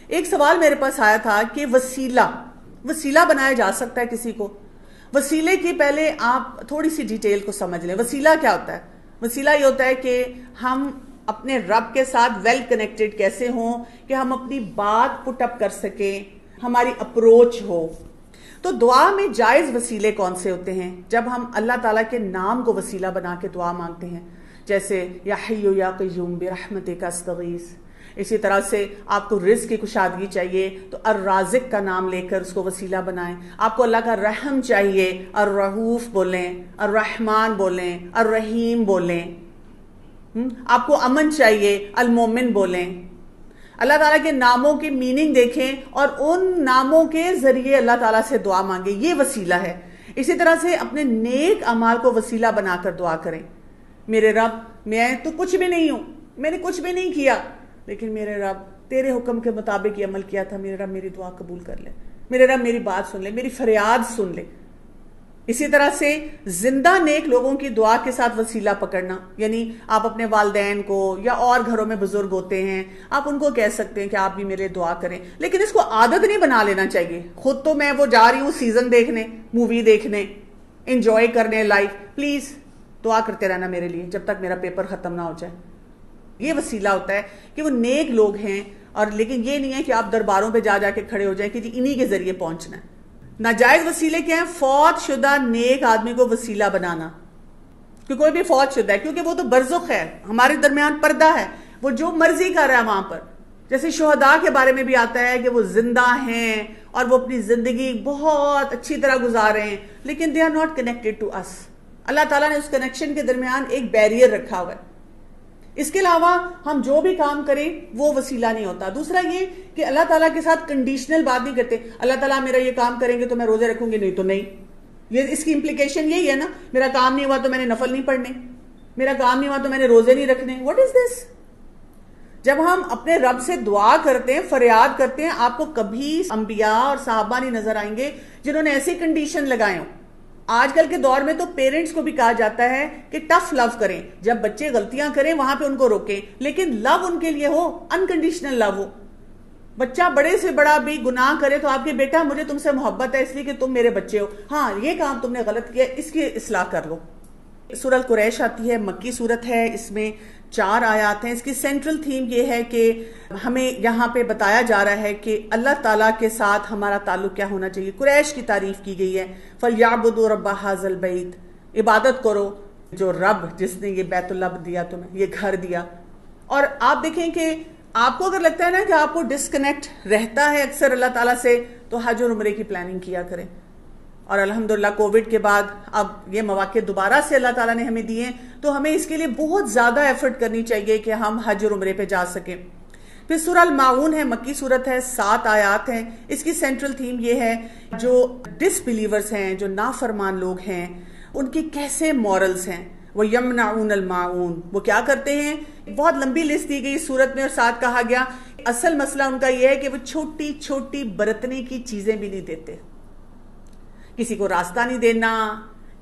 ایک سوال میرے پاس آیا تھا کہ وسیلہ بنایا جا سکتا ہے کسی کو؟ وسیلے کی پہلے آپ تھوڑی سی ڈیٹیل کو سمجھ لیں. وسیلہ کیا ہوتا ہے؟ وسیلہ یہ ہوتا ہے کہ ہم اپنے رب کے ساتھ ویل کنیکٹڈ کیسے ہوں کہ ہم اپنی بات پٹ اپ کر سکیں، ہماری اپروچ ہو. تو دعا میں جائز وسیلے کون سے ہوتے ہیں؟ جب ہم اللہ تعالیٰ کے نام کو وسیلہ بنا کے دعا مانگتے ہیں، جیسے یا حی یا قیوم برحمتک استغیث. اسی طرح سے آپ کو رزق کی کشادگی چاہیے تو الرازق کا نام لے کر اس کو وسیلہ بنائیں. آپ کو اللہ کا رحم چاہیے، الرحوف بولیں، الرحمن بولیں، الرحیم بولیں. آپ کو امن چاہیے، المومن بولیں. اللہ تعالیٰ کے ناموں کی میننگ دیکھیں اور ان ناموں کے ذریعے اللہ تعالیٰ سے دعا مانگیں، یہ وسیلہ ہے. اسی طرح سے اپنے نیک اعمال کو وسیلہ بنا کر دعا کریں. میرے رب، میں تو کچھ بھی نہیں ہوں، میں نے کچھ بھی نہیں کیا، لیکن میرے رب تیرے حکم کے مطابق یہ عمل کیا تھا. میرے رب میری دعا قبول کر لے، میرے رب میری بات سن لے، میری فریاد سن لے. اسی طرح سے زندہ نیک لوگوں کی دعا کے ساتھ وسیلہ پکڑنا، یعنی آپ اپنے والدین کو یا اور گھروں میں بزرگ ہوتے ہیں، آپ ان کو کہہ سکتے ہیں کہ آپ بھی میرے دعا کریں. لیکن اس کو عادت نہیں بنا لینا چاہیے. خود تو میں وہ جا رہی ہوں سیزن دیکھنے، مووی دیکھنے، انجوائے کرنے لائف، پلیز دعا کرتے رہنا میرے لیے جب تک میرا پیپر ختم نہ ہو جائے. یہ وسیلہ ہوتا ہے کہ وہ نیک لوگ ہیں. اور لیکن یہ نہیں ہے کہ آپ درباروں پہ جا کے کھڑے ہو جائیں کہ جی انہی کے ذریعے پہنچنا ہے. ناجائز وسیلے کیا ہیں؟ فوت شدہ نیک آدمی کو وسیلہ بنانا. کہ کوئی بھی فوت شدہ ہے، کیونکہ وہ تو برزخ ہے، ہمارے درمیان پردہ ہے، وہ جو مرضی کر رہا ہے وہاں پر. جیسے شہداء کے بارے میں بھی آتا ہے کہ وہ زندہ ہیں اور وہ اپنی زندگی بہت اچھی طرح گزار رہے ہیں، لیکن they are not connected to us. اللہ تعالیٰ نے اس کنیکشن کے درمیان ایک بیریئر رکھا ہوا ہے. اس کے علاوہ ہم جو بھی کام کریں وہ وسیلہ نہیں ہوتا. دوسرا یہ کہ اللہ تعالیٰ کے ساتھ کنڈیشنل بات نہیں کرتے. اللہ تعالیٰ میرا یہ کام کریں گے تو میں روزے رکھوں گی، نہیں تو نہیں. یہ اس کی امپلیکیشن یہی ہے نا، میرا کام نہیں ہوا تو میں نے نفل نہیں پڑھنے، میرا کام نہیں ہوا تو میں نے روزے نہیں رکھنے. واٹ از دس؟ جب ہم اپنے رب سے دعا کرتے ہیں، فریاد کرتے ہیں، آپ کو کبھی انبیاء اور صحابہ نہیں نظر آئیں گے جنہوں نے ایسی کنڈیشن لگائے ہوں. آج کل کے دور میں تو پیرنٹس کو بھی کہا جاتا ہے کہ ٹف لو کریں. جب بچے غلطیاں کریں وہاں پہ ان کو روکیں، لیکن لو ان کے لیے ہو، انکنڈیشنل لو ہو. بچہ بڑے سے بڑا بھی گناہ کرے تو آپ کے بیٹا مجھے تم سے محبت ہے اس لیے کہ تم میرے بچے ہو، ہاں یہ کام تم نے غلط کیا، اس کی اصلاح کر لو. سورہ قریش آتی ہے، مکی سورت ہے، اس میں 4 آیات ہیں. اس کی سینٹرل تھیم یہ ہے کہ ہمیں یہاں پہ بتایا جا رہا ہے کہ اللہ تعالیٰ کے ساتھ ہمارا تعلق کیا ہونا چاہیے. قریش کی تعریف کی گئی ہے، فَلْيَعْبُدُوا رَبَّ هَذَا الْبَيْتِ، عبادت کرو جو رب جس نے یہ بیت اللہ دیا تمہیں، یہ گھر دیا. اور آپ دیکھیں کہ آپ کو اگر لگتا ہے نا کہ آپ کو ڈسکنیکٹ رہتا ہے اکثر اللہ تعالیٰ سے، تو حج اور عمرے کی پلاننگ کیا کریں. اور الحمدللہ کووڈ کے بعد اب یہ مواقع دوبارہ سے اللہ تعالیٰ نے ہمیں دیے ہیں، تو ہمیں اس کے لیے بہت زیادہ ایفرٹ کرنی چاہیے کہ ہم حج اور عمرے پہ جا سکیں. پھر سورہ الماعون ہے، مکی سورت ہے، 7 آیات ہیں. اس کی سینٹرل تھیم یہ ہے جو ڈس بلیورز ہیں، جو نافرمان لوگ ہیں، ان کی کیسے مورلز ہیں. وَيَمْنَعُونَ الْمَاعُونَ، وہ کیا کرتے ہیں؟ بہت لمبی لسٹ دی گئی سورت میں اور ساتھ کہا گیا اصل مسئلہ ان کا یہ ہے کہ وہ چھوٹی چھوٹی برتنے کی چیزیں بھی نہیں دیتے. کسی کو راستہ نہیں دینا،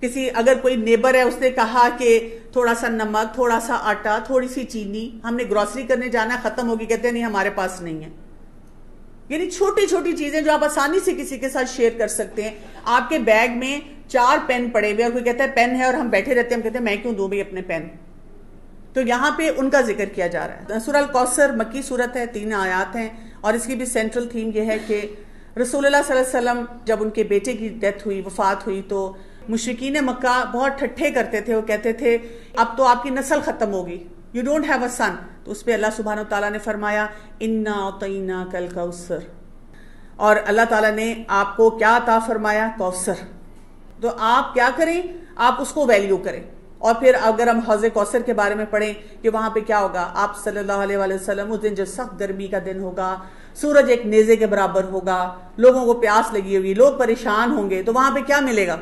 کسی اگر کوئی نیبر ہے اس نے کہا کہ تھوڑا سا نمک، تھوڑا سا آٹا، تھوڑی سی چینی، ہم نے گروسری کرنے جانا ختم ہوگی، کہتے ہیں نہیں ہمارے پاس نہیں ہے. یعنی چھوٹی چھوٹی چیزیں جو آپ آسانی سے کسی کے ساتھ شیئر کر سکتے ہیں. آپ کے بیگ میں 4 پین پڑے ہوئے اور کوئی کہتا ہے پین ہے اور ہم بیٹھے رہتے ہیں، ہم کہتے ہیں میں کیوں دوں بھائی اپنے پین. تو یہاں پہ ان کا ذکر کیا جا رہا ہے. سورہ الکوثر مکی سورت ہے، 3 آیات ہیں. اور اس کی بھی سینٹرل تھیم یہ ہے کہ رسول اللہ صلی اللہ علیہ وسلم جب ان کے بیٹے کی ڈیتھ ہوئی، وفات ہوئی، تو مشرکین مکہ بہت ٹھٹھے کرتے تھے. وہ کہتے تھے اب تو آپ کی نسل ختم ہوگی، یو ڈونٹ ہیو اے سن. تو اس پہ اللہ سبحانہ وتعالیٰ نے فرمایا انا اعطیناک الکوثر، اور اللہ تعالیٰ نے آپ کو کیا عطا فرمایا؟ کوثر. تو آپ کیا کریں؟ آپ اس کو ویلیو کریں. اور پھر اگر ہم حوض کوثر کے بارے میں پڑھیں کہ وہاں پہ کیا ہوگا، آپ صلی اللہ علیہ وآلہ وسلم اس دن جو سخت گرمی کا دن ہوگا، سورج ایک نیزے کے برابر ہوگا، لوگوں کو پیاس لگی ہوئی، لوگ پریشان ہوں گے، تو وہاں پہ کیا ملے گا؟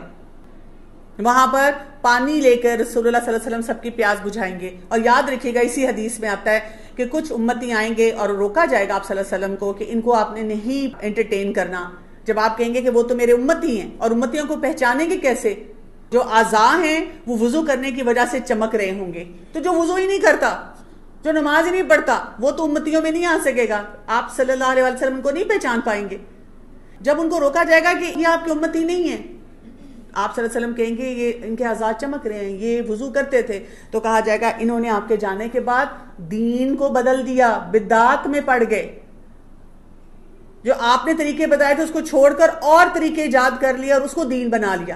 وہاں پر پانی لے کر رسول اللہ صلی اللہ علیہ وسلم سب کی پیاس بجھائیں گے. اور یاد رکھیے گا اسی حدیث میں آتا ہے کہ کچھ امتی آئیں گے اور روکا جائے گا آپ صلی اللہ علیہ وسلم کو کہ ان کو آپ نے نہیں انٹرٹین کرنا. جب آپ کہیں گے کہ وہ تو میرے امتی ہیں، اور امتیوں کو پہچانیں گے کیسے؟ جو اعضاء ہیں وہ وضو کرنے کی وجہ سے چمک رہے ہوں گے. تو جو وضو ہی نہیں کرتا جو نماز ہی نہیں پڑھتا وہ تو امتیوں میں نہیں آ سکے گا، آپ صلی اللہ علیہ وسلم ان کو نہیں پہچان پائیں گے۔ جب ان کو روکا جائے گا کہ یہ آپ کی امتی نہیں ہے، آپ صلی اللہ علیہ وسلم کہیں گے یہ ان کے اعضاء چمک رہے ہیں، یہ وضو کرتے تھے، تو کہا جائے گا انہوں نے آپ کے جانے کے بعد دین کو بدل دیا، بدعات میں پڑ گئے، جو آپ نے طریقے بتائے تھے اس کو چھوڑ کر اور طریقے ایجاد کر لیا اور اس کو دین بنا لیا۔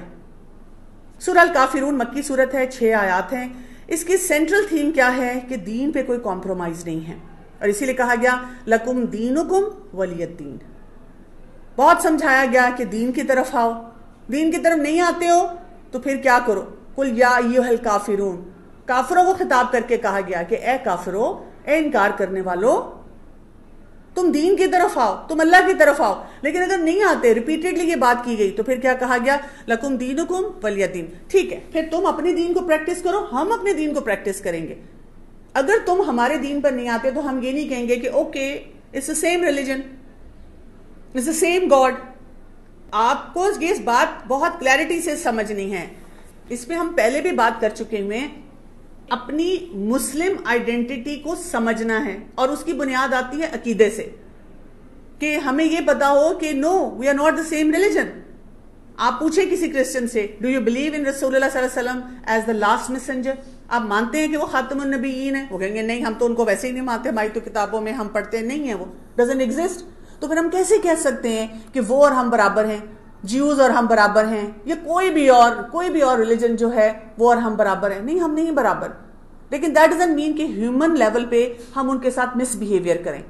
سورہ الکافرون مکی صورت ہے، 6 آیات ہیں۔ اس کی سینٹرل تھیم کیا ہے کہ دین پہ کوئی کمپرومائز نہیں ہے، اور اسی لیے کہا گیا لکم دینکم ولی الدین۔ بہت سمجھایا گیا کہ دین کی طرف آؤ، دین کی طرف نہیں آتے ہو تو پھر کیا کرو، قل یا ایھا الکافرون، کافروں کو خطاب کر کے کہا گیا کہ اے کافرو، اے انکار کرنے والو، تم دین کی طرف آؤ، تم اللہ کی طرف آؤ۔ لیکن اگر نہیں آتے، ریپیٹڈلی یہ بات کی گئی، تو پھر کیا کہا گیا لکم دینکم ولی الدین، ٹھیک ہے پھر تم اپنے دین کو پریکٹس کرو، ہم اپنے دین کو پریکٹس کریں گے۔ اگر تم ہمارے دین پر نہیں آتے تو ہم یہ نہیں کہیں گے کہ okay it's the same religion, it's the same God۔ آپ کو یہ بات بہت کلیئرٹی سے سمجھنی ہے، اس پہ ہم پہلے بھی بات کر چکے ہوئے، اپنی مسلم آئیڈینٹی کو سمجھنا ہے، اور اس کی بنیاد آتی ہے عقیدے سے، کہ ہمیں یہ پتا ہو کہ no we are not the same religion. آپ پوچھیں کسی کرسچن سے ڈو یو بلیو ان رسول اللہ صلی اللہ علیہ وسلم ایز دا لاسٹ میسنجر، آپ مانتے ہیں کہ وہ خاتم النبیین ہے؟ وہ کہیں گے نہیں، ہم تو ان کو ویسے ہی نہیں مانتے، ہماری تو کتابوں میں ہم پڑھتے نہیں ہیں، وہ ڈزنٹ ایگزسٹ۔ تو پھر ہم کیسے کہہ سکتے ہیں کہ وہ اور ہم برابر ہیں، جیوز اور ہم برابر ہیں، یا کوئی بھی اور ریلیجن جو ہے وہ اور ہم برابر ہیں؟ نہیں، ہم نہیں برابر۔ لیکن دیٹ ڈزنٹ مین کہ ہیومن لیول پہ ہم ان کے ساتھ مس بیہیویئر کریں۔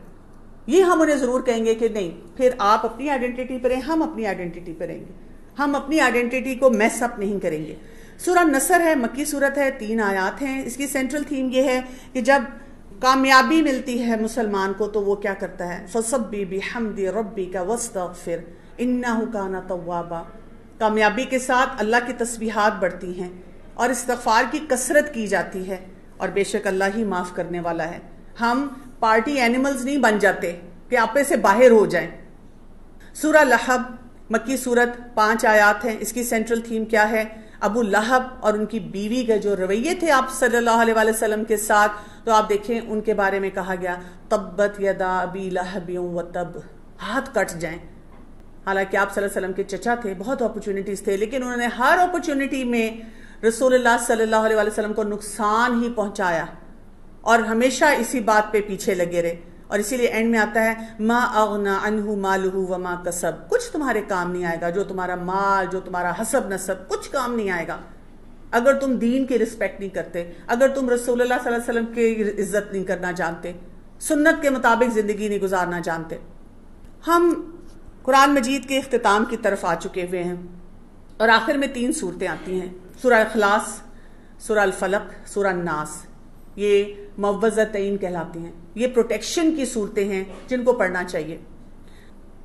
یہ ہم انہیں ضرور کہیں گے کہ نہیں، پھر آپ اپنی آئیڈینٹی پہ رہیں، ہم اپنی آئیڈینٹی پہ رہیں گے، ہم اپنی آئیڈینٹی کو میس اپ نہیں کریں گے۔ سورہ نصر ہے، مکی صورت ہے، 3 آیات ہیں۔ اس کی سینٹرل تھیم یہ ہے کہ جب کامیابی ملتی ہے مسلمان کو تو وہ کیا کرتا ہے، فَسَبِّحْ بِحَمْدِ رَبِّكَ وَاسْتَغْفِرْ إِنَّهُ كَانَ تَوَّابًا۔ کامیابی کے ساتھ اللہ کی تسبیحات بڑھتی ہیں اور استغفار کی کثرت کی جاتی ہے، اور بے شک اللہ ہی معاف کرنے والا ہے۔ ہم پارٹی اینیملز نہیں بن جاتے کہ آپے سے باہر ہو جائیں۔ سورہ لہب مکی صورت، 5 آیات ہیں۔ اس کی سینٹرل تھیم کیا ہے، ابو لہب اور ان کی بیوی کے جو رویے تھے آپ صلی اللہ علیہ وسلم کے ساتھ، تو آپ دیکھیں ان کے بارے میں کہا گیا تبت یدا ابی لہب وتب، ہاتھ کٹ جائیں۔ حالانکہ آپ صلی اللہ علیہ وسلم کے چچا تھے، بہت اپرچونٹیز تھے، لیکن انہوں نے ہر اپرچونٹی میں رسول اللہ صلی اللہ علیہ وسلم کو نقصان ہی پہنچایا، اور ہمیشہ اسی بات پہ پیچھے لگے رہے، اور اسی لیے اینڈ میں آتا ہے ما اغنا عنہ مالہ وما کسب، کچھ تمہارے کام نہیں آئے گا، جو تمہارا مال، جو تمہارا حسب نسب، کچھ کام نہیں آئے گا اگر تم دین کی رسپیکٹ نہیں کرتے، اگر تم رسول اللہ صلی اللہ علیہ وسلم کی عزت نہیں کرنا جانتے، سنت کے مطابق زندگی نہیں گزارنا جانتے۔ ہم قرآن مجید کے اختتام کی طرف آ چکے ہوئے ہیں، اور آخر میں 3 صورتیں آتی ہیں، سورہ اخلاص، سورہ الفلق، سورہ الناس۔ یہ معوذتین کہلاتی ہیں، یہ پروٹیکشن کی صورتیں ہیں جن کو پڑھنا چاہیے۔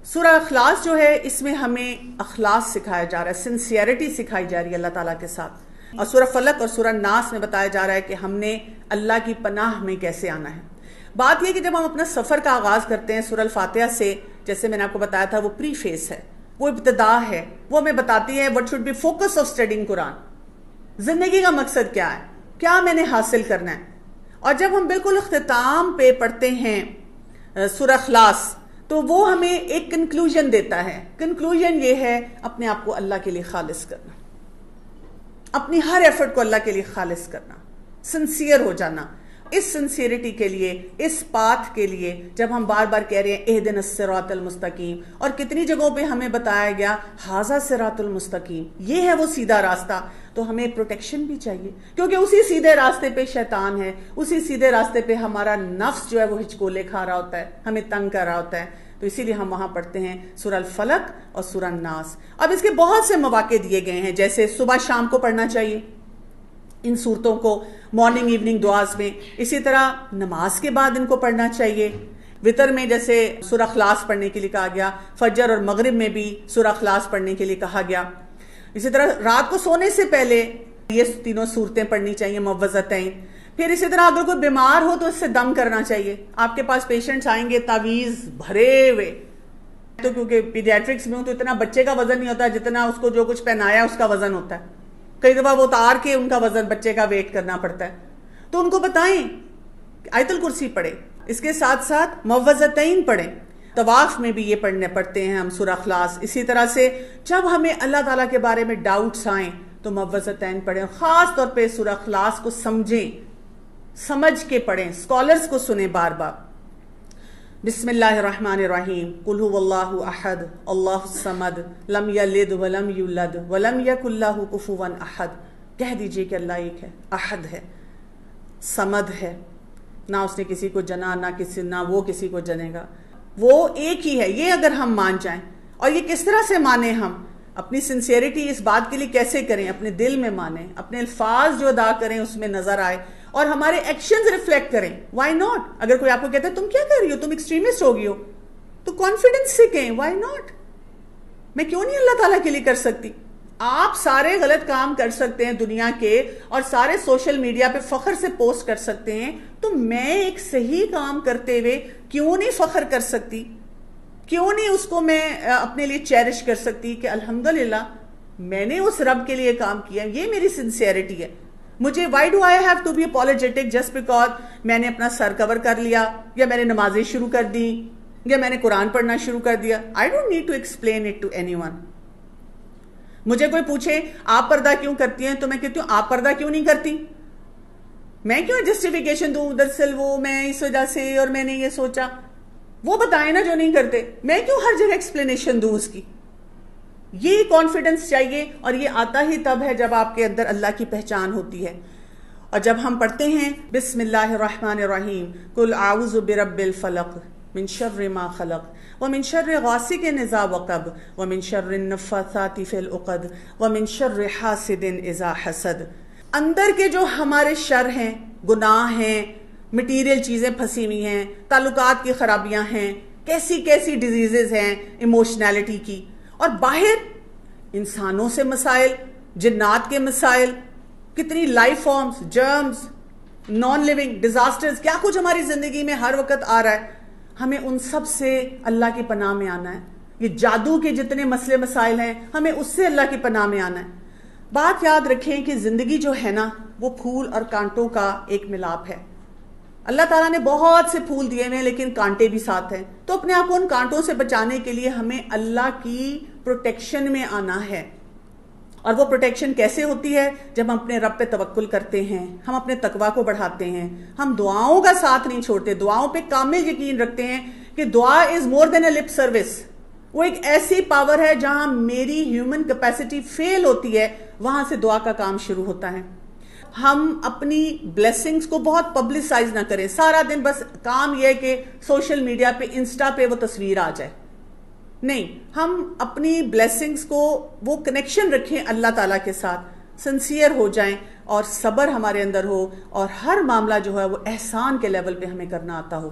سورہ اخلاص جو ہے اس میں ہمیں اخلاص سکھایا جا رہا ہے، سنسیئرٹی سکھائی جا رہی ہے اللہ تعالیٰ کے ساتھ، اور سورہ فلق اور سورہ ناس میں بتایا جا رہا ہے کہ ہم نے اللہ کی پناہ میں کیسے آنا ہے۔ بات یہ کہ جب ہم اپنا سفر کا آغاز کرتے ہیں سورہ الفاتحہ سے، جیسے میں نے آپ کو بتایا تھا وہ پری فیس ہے، وہ ابتدا ہے، وہ ہمیں بتاتی ہے what should be focus of studying قرآن، زندگی کا مقصد کیا ہے، کیا میں نے حاصل کرنا ہے۔ اور جب ہم بالکل اختتام پہ پڑھتے ہیں سورہ اخلاص تو وہ ہمیں ایک کنکلوژن دیتا ہے۔ کنکلوژن یہ ہے اپنے آپ کو اللہ کے لیے خالص کرنا، اپنی ہر ایفرٹ کو اللہ کے لیے خالص کرنا، سنسیئر ہو جانا۔ اس سنسیئرٹی کے لیے، اس پاتھ کے لیے جب ہم بار بار کہہ رہے ہیں اہدنا الصراط المستقیم، اور کتنی جگہوں پہ ہمیں بتایا گیا ھذا صراط المستقیم، یہ ہے وہ سیدھا راستہ، تو ہمیں پروٹیکشن بھی چاہیے، کیونکہ اسی سیدھے راستے پہ شیطان ہے، اسی سیدھے راستے پہ ہمارا نفس جو ہے وہ ہچکولے کھا رہا ہوتا ہے، ہمیں تنگ کر رہا ہوتا ہے۔ تو اسی لیے ہم وہاں پڑھتے ہیں سورہ الفلق اور سورہ الناس۔ اب اس کے بہت سے مواقع دیے گئے ہیں، جیسے صبح شام کو پڑھنا چاہیے ان صورتوں کو، مارننگ ایوننگ دعاز میں، اسی طرح نماز کے بعد ان کو پڑھنا چاہیے۔ وطر میں جیسے سورہ اخلاص پڑھنے کے لیے کہا گیا، فجر اور مغرب میں بھی سورہ اخلاص پڑھنے کے لیے کہا گیا۔ اسی طرح رات کو سونے سے پہلے یہ 3 صورتیں پڑھنی چاہیے، معوذتین۔ پھر اسی طرح اگر کوئی بیمار ہو تو اس سے دم کرنا چاہیے۔ آپ کے پاس پیشنٹس آئیں گے تعویذ بھرے ہوئے، تو کیونکہ پیڈیاٹرکس میں ہوں تو اتنا بچے کا وزن نہیں ہوتا جتنا اس کو جو کچھ پہنایا اس کا وزن ہوتا ہے، کئی دفعہ وہ اتار کے ان کا وزن بچے کا ویٹ کرنا پڑتا ہے۔ تو ان کو بتائیں آیت الکرسی پڑھیں، اس کے ساتھ ساتھ معوذتین پڑھیں، طواف میں بھی یہ پڑھتے ہیں ہم سورہ اخلاص۔ اسی طرح سے جب ہمیں اللہ تعالیٰ کے بارے میں ڈاؤٹس آئیں تو معوذتین پڑھیں، خاص طور پہ سورہ اخلاص کو سمجھ کے پڑھیں، اسکالرز کو سنیں بار بار۔ بسم اللہ الرحمن الرحیم، قل هو اللہ احد اللہ الصمد لم یلد ولم یولد ولم یکن لہ کفوا احد۔ کہہ دیجئے کہ اللہ ایک ہے، احد ہے، صمد ہے، نہ اس نے کسی کو جنا، نہ وہ کسی کو جنے گا، وہ ایک ہی ہے۔ یہ اگر ہم مان جائیں، اور یہ کس طرح سے مانیں، ہم اپنی سنسیئرٹی اس بات کے لیے کیسے کریں، اپنے دل میں مانیں، اپنے الفاظ جو ادا کریں اس میں نظر آئے اور ہمارے ایکشنز ریفلیکٹ کریں۔ Why not? اگر کوئی آپ کو کہتا ہے تم کیا کر رہی ہو، تم ایکسٹریمسٹ ہو گئی ہو، تو کانفیڈنس سے کہیں وائی ناٹ، میں کیوں نہیں اللہ تعالیٰ کے لیے کر سکتی؟ آپ سارے غلط کام کر سکتے ہیں دنیا کے اور سارے سوشل میڈیا پہ فخر سے پوسٹ کر سکتے ہیں، تو میں ایک صحیح کام کرتے ہوئے کیوں نہیں فخر کر سکتی؟ کیوں نہیں اس کو میں اپنے لیے چیرش کر سکتی کہ الحمدللہ میں نے اس رب کے لیے کام کیا، یہ میری سنسیئرٹی ہے۔ مجھے why do I have to be apologetic just because میں نے اپنا سر کور کر لیا، یا میں نے نمازیں شروع کر دی، یا میں نے قرآن پڑھنا شروع کر دیا؟ I don't need to explain it to anyone. مجھے کوئی پوچھے آپ پردہ کیوں کرتی ہیں، تو میں کہتی ہوں آپ پردہ کیوں نہیں کرتی؟ میں کیوں جسٹیفیکیشن دوں، دراصل وہ میں اس وجہ سے اور میں نے یہ سوچا؟ وہ بتائیں نا جو نہیں کرتے، میں کیوں ہر جگہ ایکسپلینیشن دوں اس کی؟ یہ کانفیڈنس چاہیے، اور یہ آتا ہی تب ہے جب آپ کے اندر اللہ کی پہچان ہوتی ہے۔ اور جب ہم پڑھتے ہیں بسم اللہ الرحمن الرحیم، قل اعوذ برب الفلق من شر ما خلق ومن شر غاسق اذا وقب ومن شر النفاثات فی العقد ومن شر حاسد اذا حسد، اندر کے جو ہمارے شر ہیں، گناہ ہیں، مٹیریل چیزیں پھنسی ہوئی ہیں، تعلقات کی خرابیاں ہیں، کیسی کیسی ڈیزیزز ہیں ایموشنالٹی کی، اور باہر انسانوں سے مسائل، جنات کے مسائل، کتنی life forms, germs, non living disasters, کیا کچھ ہماری زندگی میں ہر وقت آ رہا ہے۔ ہمیں ان سب سے اللہ کی پناہ میں آنا ہے۔ یہ جادو کے جتنے مسئلے مسائل ہیں، ہمیں اس سے اللہ کی پناہ میں آنا ہے۔ بات یاد رکھیں کہ زندگی جو ہے نا، وہ پھول اور کانٹوں کا ایک ملاپ ہے۔ اللہ تعالیٰ نے بہت سے پھول دیے ہیں لیکن کانٹے بھی ساتھ ہیں، تو اپنے آپ کو ان کانٹوں سے بچانے کے لیے ہمیں اللہ کی پروٹیکشن میں آنا ہے۔ اور وہ پروٹیکشن کیسے ہوتی ہے؟ جب ہم اپنے رب پہ توکل کرتے ہیں، ہم اپنے تقوی کو بڑھاتے ہیں، ہم دعاؤں کا ساتھ نہیں چھوڑتے، دعاؤں پہ کامل یقین رکھتے ہیں کہ دعا از مور دین اے لپ سروس۔ وہ ایک ایسی پاور ہے جہاں میری ہیومن کیپیسٹی فیل ہوتی ہے، وہاں سے دعا کا کام شروع ہوتا ہے۔ ہم اپنی بلیسنگز کو بہت پبلسائز نہ کریں، سارا دن بس کام یہ ہے کہ سوشل میڈیا پہ، انسٹا پہ وہ تصویر آ جائے، نہیں، ہم اپنی بلیسنگز کو وہ کنیکشن رکھیں اللہ تعالیٰ کے ساتھ، سنسیئر ہو جائیں اور صبر ہمارے اندر ہو، اور ہر معاملہ جو ہے وہ احسان کے لیول پہ ہمیں کرنا آتا ہو۔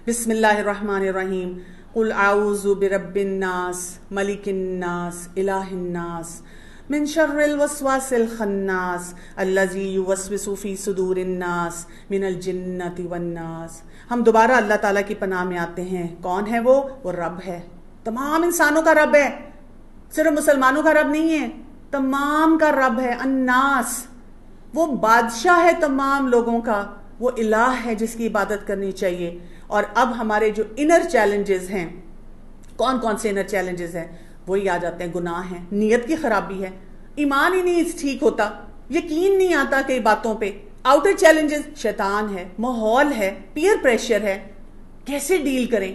بسم اللہ الرحمن الرحیم، قل اعوذ برب الناس ملک الناس الہ الناس من شر الوسواس الخناس الذی یوسوس فی صدور الناس من الجنۃ والناس۔ ہم دوبارہ اللہ تعالیٰ کی پناہ میں آتے ہیں۔ کون ہے وہ رب ہے، تمام انسانوں کا رب ہے، صرف مسلمانوں کا رب نہیں ہے، تمام کا رب ہے۔ الناس، وہ بادشاہ ہے تمام لوگوں کا، وہ الہ ہے جس کی عبادت کرنی چاہیے۔ اور اب ہمارے جو انر چیلنجز ہیں، کون کون سے انر چیلنجز ہیں؟ وہی آ جاتے ہیں، گناہ ہیں، نیت کی خرابی ہے، ایمان ہی نہیں ٹھیک ہوتا، یقین نہیں آتا کئی باتوں پہ۔ آؤٹر چیلنجز شیطان ہے، ماحول ہے، پیئر پریشر ہے، کیسے ڈیل کریں؟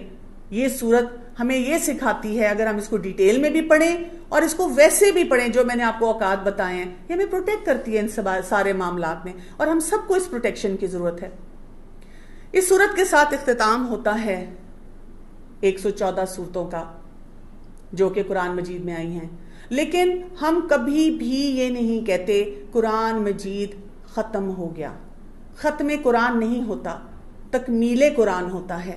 یہ صورت ہمیں یہ سکھاتی ہے، اگر ہم اس کو ڈیٹیل میں بھی پڑھیں اور اس کو ویسے بھی پڑھیں جو میں نے آپ کو اوقات بتائے ہیں، یہ ہمیں پروٹیکٹ کرتی ہے ان سارے معاملات میں، اور ہم سب کو اس پروٹیکشن کی ضرورت ہے۔ اس صورت کے ساتھ اختتام ہوتا ہے 114 صورتوں کا جو کہ قرآن مجید میں آئی ہیں، لیکن ہم کبھی بھی یہ نہیں کہتے قرآن مجید ختم ہو گیا۔ ختم قرآن نہیں ہوتا، تکمیل قرآن ہوتا ہے۔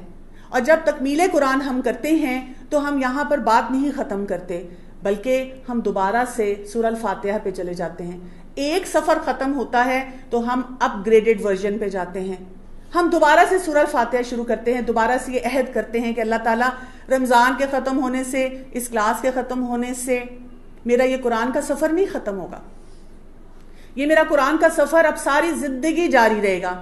اور جب تکمیل قرآن ہم کرتے ہیں تو ہم یہاں پر بات نہیں ختم کرتے، بلکہ ہم دوبارہ سے سورہ الفاتحہ پہ چلے جاتے ہیں۔ ایک سفر ختم ہوتا ہے تو ہم اپ گریڈڈ ورژن پہ جاتے ہیں، ہم دوبارہ سے سورہ الفاتحہ شروع کرتے ہیں، دوبارہ سے یہ عہد کرتے ہیں کہ اللہ تعالیٰ رمضان کے ختم ہونے سے، اس کلاس کے ختم ہونے سے میرا یہ قرآن کا سفر نہیں ختم ہوگا، یہ میرا قرآن کا سفر اب ساری زندگی جاری رہے گا،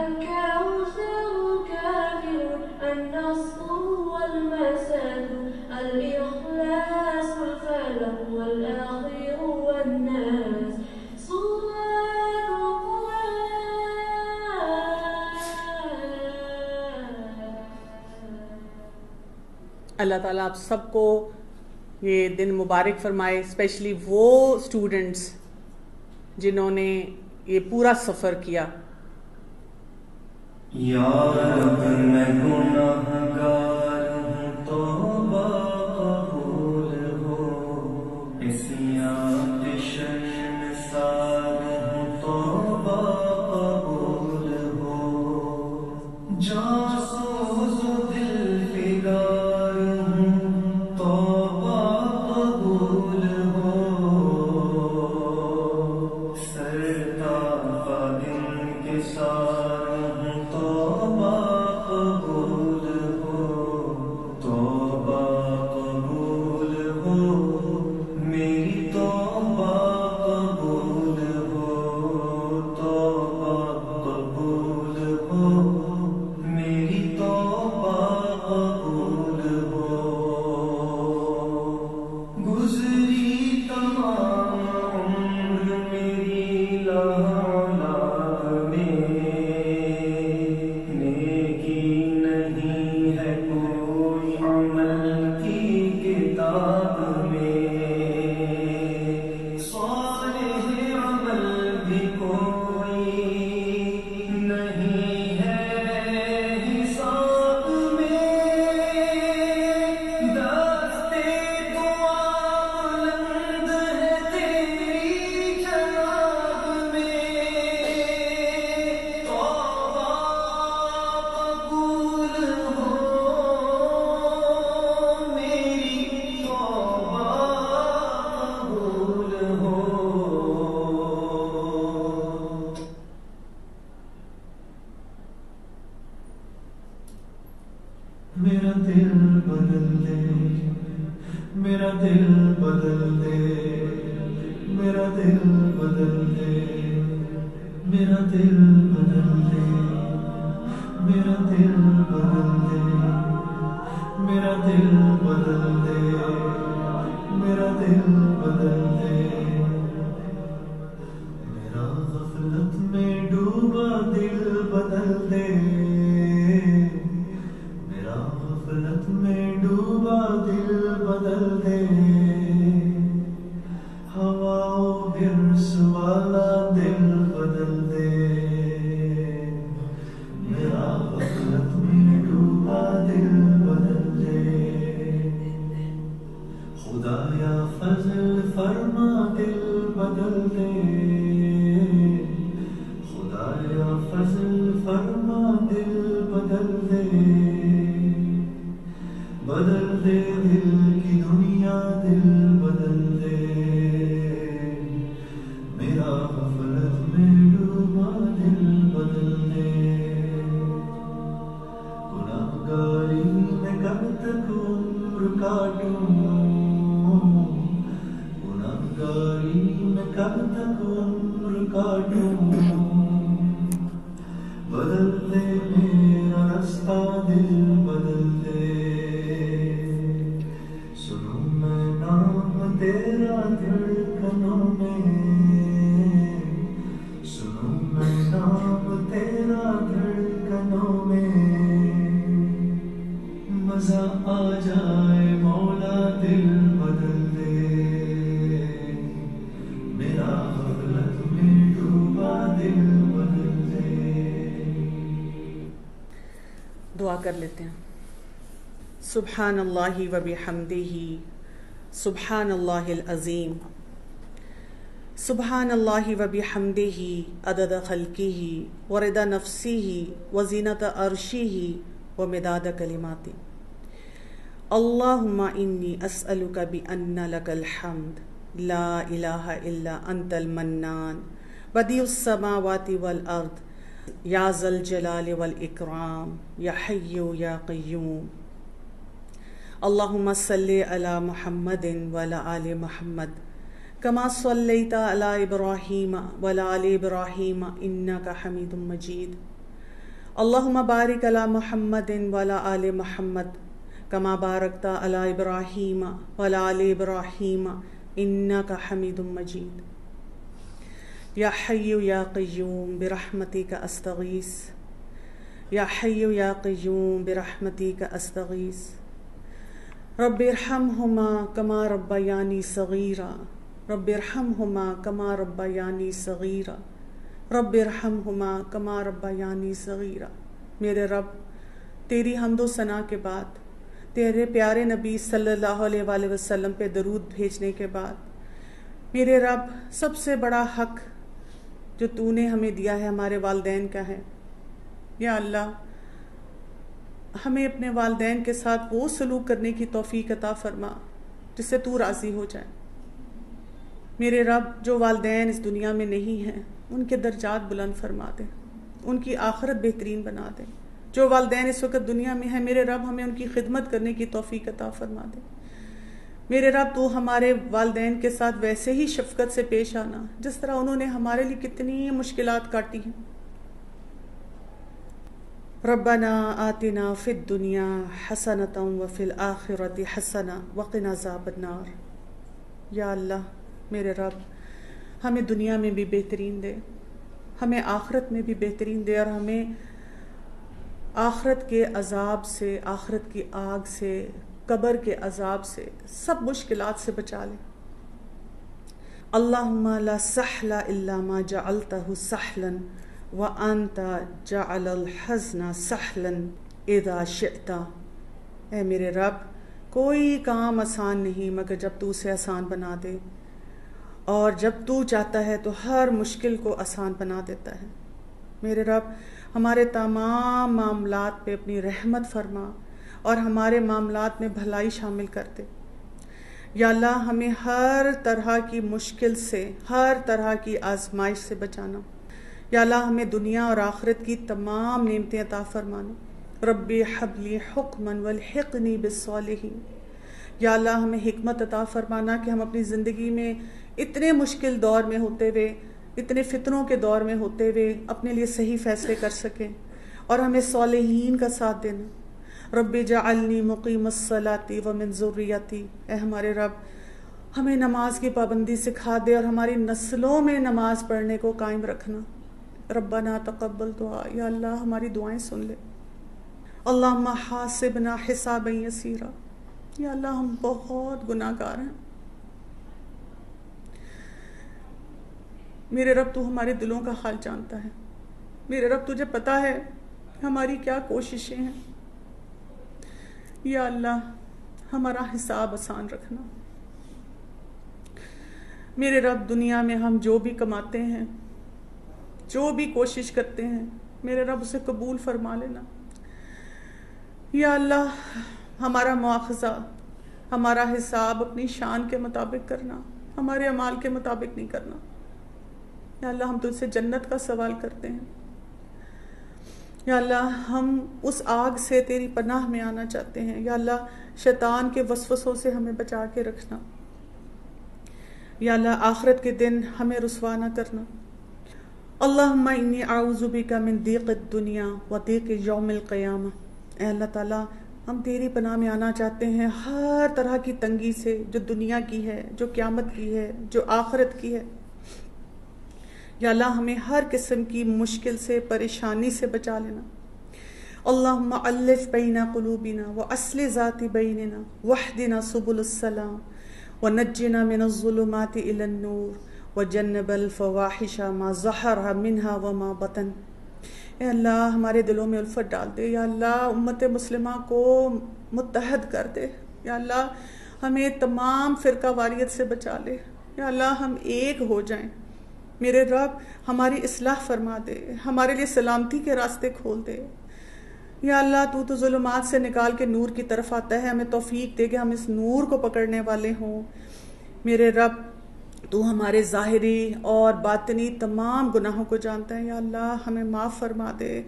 الكوثر كافر النصر والمسد اللہ تعالیٰ آپ سب کو یہ دن مبارک فرمائے، اسپیشلی وہ اسٹوڈنٹس جنہوں نے یہ پورا سفر کیا. یا رب میں گناہگار ہوں، توبہ قبول ہو. اس یاد شرمسار ہوں، توبہ قبول ہو. جاسوس دل فگار ہوں، توبہ قبول ہو. سرتاپ انکسار میرا دل بدل دے، میرا دل بدل دے، میرا دل بدل دے، میرا دل بدل دے، میرا دل بدل دے، میرا دل بدل دے، میرا دل بدل دے. میرا غفلت میں ڈوبا دل بدل دے، غفلت میں ڈوبا دل بدل دے. ہوا و حرص والا دل بدل دے، میرا غفلت میں ڈوبا دل بدل دے. خدایا فضل فرما دل بدل دے، خدایا فضل فرما دل بدل دے. بدل دے دل کی دنیا دل بدل دے، میرا غفلت میں ڈوبا دل بدل دے. گناہگاری میں کب تک عمر کاٹوں، گناہگاری میں کب تک عمر کاٹوں. بدل دے میرا رستہ دل بدل دے. تیرا دھڑکنوں میں سنوں میں نام تیرا دھڑکنوں میں. مزہ آ جائے مولا دل بدل دے، میرا غفلت میں ڈوبا دل بدل دے. دعا کر لیتے ہیں. سبحان اللہ و بحمدہ، سبحان اللہ العظیم، سبحان اللہ و بحمدہ عدد خلقہ ورضا نفسہ وزینت عرشہ ومداد کلماتہ. اللہم انی اسألک بأن لک الحمد لا الہ الا انت المنان بدیع السماوات والارض یا ذا الجلال والاکرام یا حی یا قیوم. اللہم صلی علی محمد وعلی آل محمد کما صلیت علی ابراہیم وعلی آل ابراہیم انک حمید مجید. اللہم بارک علی محمد وعلی آل محمد کما بارکت علی ابراہیم وعلی آل ابراہیم انک حمید مجید. یا حی یا قیوم برحمتک استغیث، یا حی یا قیوم برحمتک استغیث. رب ارحمہما کما ربیانی صغیرا، رب ارحمہما کما ربیانی صغیرا، رب ارحمہما کما ربیانی صغیرا۔ میرے رب، تیری حمد و ثنا کے بعد، تیرے پیارے نبی صلی اللہ علیہ وآلہ وسلم پہ درود بھیجنے کے بعد، میرے رب سب سے بڑا حق جو تو نے ہمیں دیا ہے ہمارے والدین کا ہے۔ یا اللہ، ہمیں اپنے والدین کے ساتھ وہ سلوک کرنے کی توفیق عطا فرما جس سے تو راضی ہو جائے۔ میرے رب، جو والدین اس دنیا میں نہیں ہیں ان کے درجات بلند فرما دے، ان کی آخرت بہترین بنا دے۔ جو والدین اس وقت دنیا میں ہیں میرے رب، ہمیں ان کی خدمت کرنے کی توفیق عطا فرما دے۔ میرے رب، تو ہمارے والدین کے ساتھ ویسے ہی شفقت سے پیش آنا جس طرح انہوں نے ہمارے لیے کتنی مشکلات کاٹی ہیں۔ ربنا آتنا فی الدنیا حسنۃ وفی الآخرۃ حسنۃ وقنا عذاب النار۔ یا اللہ میرے رب، ہمیں دنیا میں بھی بہترین دے، ہمیں آخرت میں بھی بہترین دے، اور ہمیں آخرت کے عذاب سے، آخرت کی آگ سے، قبر کے عذاب سے، سب مشکلات سے بچا لے۔ اللہم لا سہل الا ما جعلتہ سہلا وانت جعل الحزن سہلا اذا شئت۔ اے میرے رب، کوئی کام آسان نہیں مگر جب تو اسے آسان بنا دے، اور جب تو چاہتا ہے تو ہر مشکل کو آسان بنا دیتا ہے۔ میرے رب، ہمارے تمام معاملات پہ اپنی رحمت فرما اور ہمارے معاملات میں بھلائی شامل کر دے۔ یا اللہ، ہمیں ہر طرح کی مشکل سے، ہر طرح کی آزمائش سے بچانا۔ یا اللہ، ہمیں دنیا اور آخرت کی تمام نعمتیں عطا فرمانا۔ ربی حب لی حکما والحقنی بالصالحین۔ یا اللہ، ہمیں حکمت عطا فرمانا کہ ہم اپنی زندگی میں اتنے مشکل دور میں ہوتے ہوئے، اتنے فتنوں کے دور میں ہوتے ہوئے اپنے لیے صحیح فیصلے کر سکیں، اور ہمیں صالحین کا ساتھ دینا۔ رب جعلنی مقیم الصلاۃ ومن ذریتی۔ اے ہمارے رب، ہمیں نماز کی پابندی سکھا دے اور ہماری نسلوں میں نماز پڑھنے کو قائم رکھنا۔ ربنا تقبل دعا۔ یا اللہ، ہماری دعائیں سن لے۔ اللہم حاسبنا حسابا یسیرا۔ یا اللہ، ہم بہت گناہ گار ہیں۔ میرے رب، تو ہمارے دلوں کا حال جانتا ہے۔ میرے رب، تجھے پتا ہے ہماری کیا کوششیں ہیں۔ یا اللہ، ہمارا حساب آسان رکھنا۔ میرے رب، دنیا میں ہم جو بھی کماتے ہیں، جو بھی کوشش کرتے ہیں، میرے رب اسے قبول فرما لینا۔ یا اللہ، ہمارا مواخذہ، ہمارا حساب اپنی شان کے مطابق کرنا، ہمارے اعمال کے مطابق نہیں کرنا۔ یا اللہ، ہم تجھ سے جنت کا سوال کرتے ہیں۔ یا اللہ، ہم اس آگ سے تیری پناہ میں آنا چاہتے ہیں۔ یا اللہ، شیطان کے وسوسوں سے ہمیں بچا کے رکھنا۔ یا اللہ، آخرت کے دن ہمیں رسوا نہ کرنا۔ اللہم انی اعوذ بک من ضیق الدنیا و ضیق یوم القیامہ۔ اے اللہ تعالیٰ، ہم تیری پناہ میں آنا چاہتے ہیں ہر طرح کی تنگی سے، جو دنیا کی ہے، جو قیامت کی ہے، جو آخرت کی ہے۔ یا اللہ، ہمیں ہر قسم کی مشکل سے، پریشانی سے بچا لینا۔ اللہم الف بین قلوبنا واصلح ذات بیننا واہدنا سبل السلام ونجنا من الظلمات الی النور وجنب الفواحش ما ظہر منہا وما بطن۔ اے اللہ، ہمارے دلوں میں الفت ڈال دے۔ یا اللہ، امت مسلمہ کو متحد کر دے۔ یا اللہ، ہمیں تمام فرقہ واریت سے بچا لے۔ یا اللہ، ہم ایک ہو جائیں۔ میرے رب، ہماری اصلاح فرما دے، ہمارے لیے سلامتی کے راستے کھول دے۔ یا اللہ، تو ظلمات سے نکال کے نور کی طرف آتا ہے، ہمیں توفیق دے کہ ہم اس نور کو پکڑنے والے ہوں۔ میرے رب، تو ہمارے ظاہری اور باطنی تمام گناہوں کو جانتا ہے۔ یا اللہ، ہمیں معاف فرما دے۔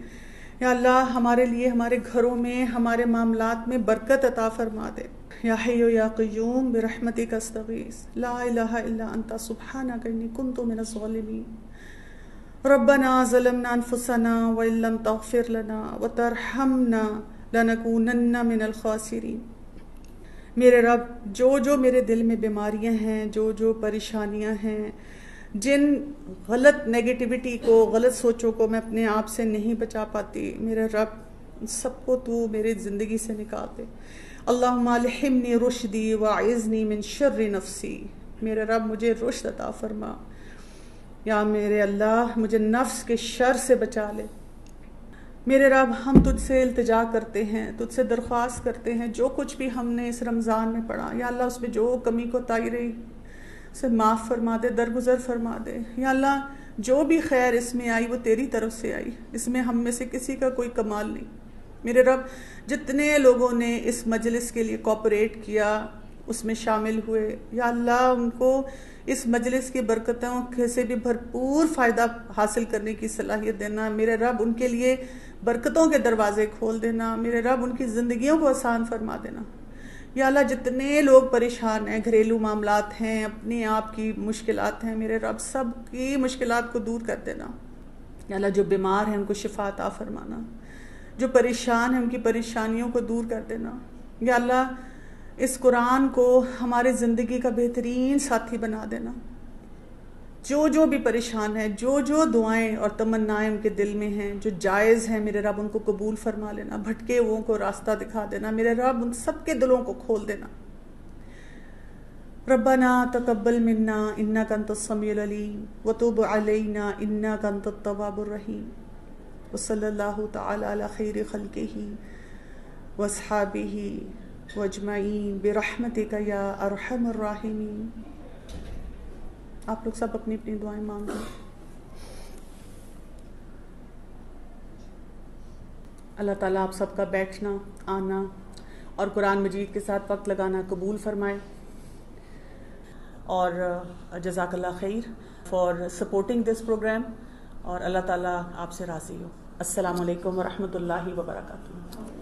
یا اللہ، ہمارے لیے ہمارے گھروں میں، ہمارے معاملات میں برکت عطا فرما دے۔ یا حی یا قیوم برحمتک استغیث، لا الہ الا انت سبحانک انی کنت من الظالمین۔ ربنا ظلمنا انفسنا وان لم تغفر لنا وترحمنا لنکونن من الخاسرین۔ میرے رب، جو میرے دل میں بیماریاں ہیں، جو پریشانیاں ہیں، جن غلط نیگیٹیوٹی کو، غلط سوچوں کو میں اپنے آپ سے نہیں بچا پاتی، میرے رب سب کو تو میری زندگی سے نکال دے۔ اللہم الہمنی رشدی وعزنی من شر نفسی، میرے رب مجھے رشد عطا فرما، یا میرے اللہ مجھے نفس کے شر سے بچا لے۔ میرے رب ہم تجھ سے التجا کرتے ہیں، تجھ سے درخواست کرتے ہیں، جو کچھ بھی ہم نے اس رمضان میں پڑھا یا اللہ اس میں جو کمی کوتاہی رہی اسے معاف فرما دے، درگزر فرما دے۔ یا اللہ جو بھی خیر اس میں آئی وہ تیری طرف سے آئی، اس میں ہم میں سے کسی کا کوئی کمال نہیں۔ میرے رب جتنے لوگوں نے اس مجلس کے لیے کوپریٹ کیا، اس میں شامل ہوئے، یا اللہ ان کو اس مجلس کی برکتوں سے بھی بھرپور فائدہ حاصل کرنے کی صلاحیت دینا۔ میرے رب ان کے لیے برکتوں کے دروازے کھول دینا، میرے رب ان کی زندگیوں کو آسان فرما دینا۔ یا اللہ جتنے لوگ پریشان ہیں، گھریلو معاملات ہیں، اپنے آپ کی مشکلات ہیں، میرے رب سب کی مشکلات کو دور کر دینا۔ یا اللہ جو بیمار ہیں ان کو شفا عطا فرمانا، جو پریشان ہیں ان کی پریشانیوں کو دور کر دینا۔ یا اللہ اس قرآن کو ہمارے زندگی کا بہترین ساتھی بنا دینا۔ جو بھی پریشان ہے، جو دعائیں اور تمنائیں ان کے دل میں ہیں جو جائز ہیں، میرے رب ان کو قبول فرما لینا، بھٹکے ہوئوں کو راستہ دکھا دینا، میرے رب ان سب کے دلوں کو کھول دینا۔ ربنا تقبل منا انک انت السمیع العلیم وتب علینا انک انت التواب الرحیم، وصلی اللہ تعالی علی خیر خلقہ واصحابہ واجمعین برحمتک یا ارحم الراحمین۔ آپ لوگ سب اپنی اپنی دعائیں مانگیں۔ اللہ تعالیٰ آپ سب کا بیٹھنا، آنا اور قرآن مجید کے ساتھ وقت لگانا قبول فرمائے، اور جزاک اللہ خیر فار سپورٹنگ دس پروگرام، اور اللہ تعالیٰ آپ سے راضی ہو۔ السلام علیکم ورحمۃ اللہ وبرکاتہ۔